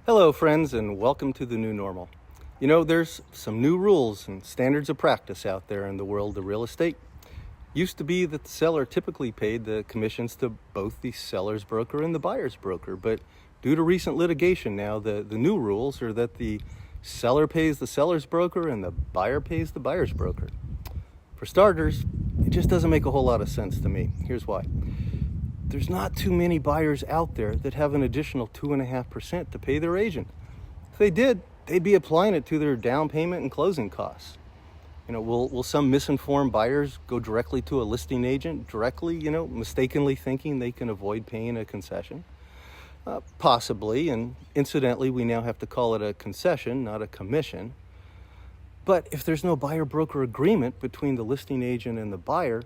Hello, friends, and welcome to the new normal. You know, there's some new rules and standards of practice out there in the world of real estate. Used to be that the seller typically paid the commissions to both the seller's broker and the buyer's broker, but due to recent litigation now, the new rules are that the seller pays the seller's broker and the buyer pays the buyer's broker. For starters, it just doesn't make a whole lot of sense to me. Here's why. There's not too many buyers out there that have an additional 2.5% to pay their agent. If they did, they'd be applying it to their down payment and closing costs. You know, will some misinformed buyers go directly to a listing agent directly, mistakenly thinking they can avoid paying a concession? Possibly, and incidentally, we now have to call it a concession, not a commission. But if there's no buyer-broker agreement between the listing agent and the buyer,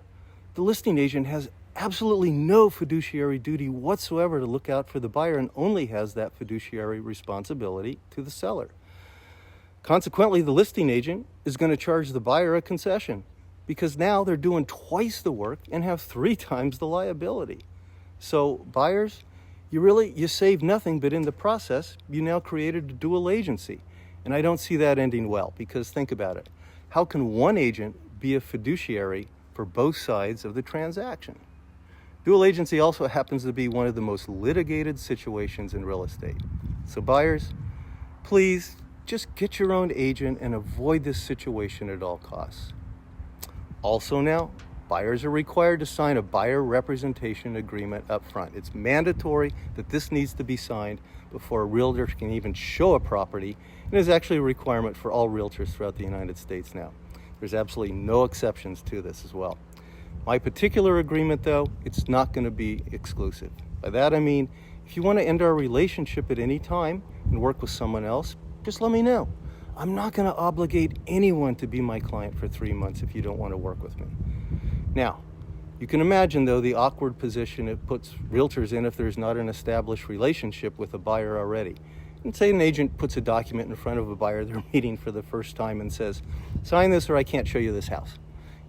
the listing agent has absolutely no fiduciary duty whatsoever to look out for the buyer and only has that fiduciary responsibility to the seller. Consequently, the listing agent is going to charge the buyer a concession because now they're doing twice the work and have 3 times the liability. So buyers, you save nothing, but in the process, you now created a dual agency. And I don't see that ending well, because think about it. How can one agent be a fiduciary for both sides of the transaction? Dual agency also happens to be one of the most litigated situations in real estate. So buyers, please just get your own agent and avoid this situation at all costs. Also now, buyers are required to sign a buyer representation agreement up front. It's mandatory that this needs to be signed before a realtor can even show a property, and is actually a requirement for all realtors throughout the United States now. There's absolutely no exceptions to this as well. My particular agreement, though, it's not going to be exclusive. By that I mean, if you want to end our relationship at any time and work with someone else, just let me know. I'm not going to obligate anyone to be my client for 3 months if you don't want to work with me. Now, you can imagine, though, the awkward position it puts realtors in if there's not an established relationship with a buyer already. And say an agent puts a document in front of a buyer they're meeting for the first time and says, sign this or I can't show you this house.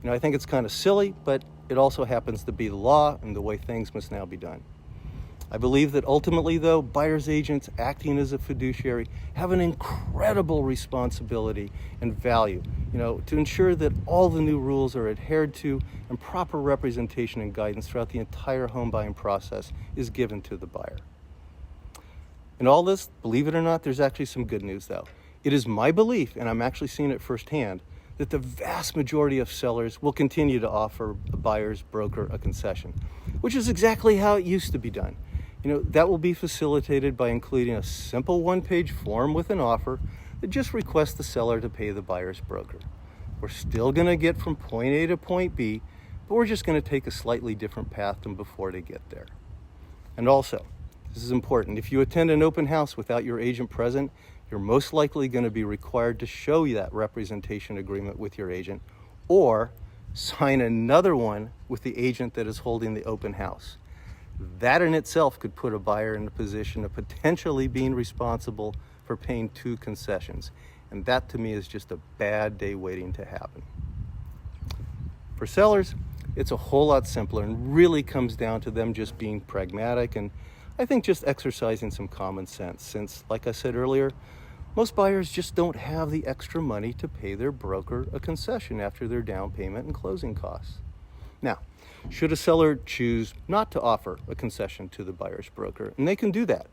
I think it's kind of silly, but it also happens to be the law and the way things must now be done. I believe that ultimately, though, buyer's agents acting as a fiduciary have an incredible responsibility and value, to ensure that all the new rules are adhered to and proper representation and guidance throughout the entire home buying process is given to the buyer. In all this, believe it or not, there's actually some good news, though. It is my belief, and I'm actually seeing it firsthand, that the vast majority of sellers will continue to offer a buyer's broker a concession, which is exactly how it used to be done. That will be facilitated by including a simple one-page form with an offer that just requests the seller to pay the buyer's broker. We're still going to get from point A to point B, but we're just going to take a slightly different path than before to get there. And also, this is important, if you attend an open house without your agent present, you're most likely going to be required to show you that representation agreement with your agent or sign another one with the agent that is holding the open house. That in itself could put a buyer in a position of potentially being responsible for paying 2 concessions. And that to me is just a bad day waiting to happen. For sellers, it's a whole lot simpler and really comes down to them just being pragmatic and I think just exercising some common sense, since, like I said earlier, most buyers just don't have the extra money to pay their broker a concession after their down payment and closing costs. Now, should a seller choose not to offer a concession to the buyer's broker, and they can do that,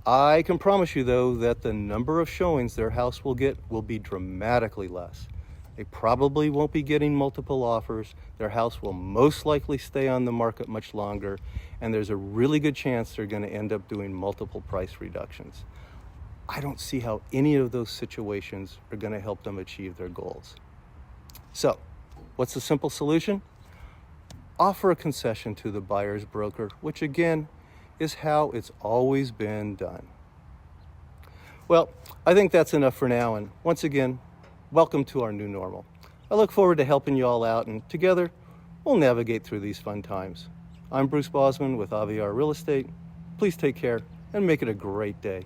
I can promise you, though, that the number of showings their house will get will be dramatically less. They probably won't be getting multiple offers. Their house will most likely stay on the market much longer, and there's a really good chance they're going to end up doing multiple price reductions. I don't see how any of those situations are going to help them achieve their goals. So, what's the simple solution? Offer a concession to the buyer's broker, which again is how it's always been done. Well, I think that's enough for now, and once again, welcome to our new normal. I look forward to helping you all out, and together, we'll navigate through these fun times. I'm Bruce Bosman with Aviar Real Estate. Please take care and make it a great day.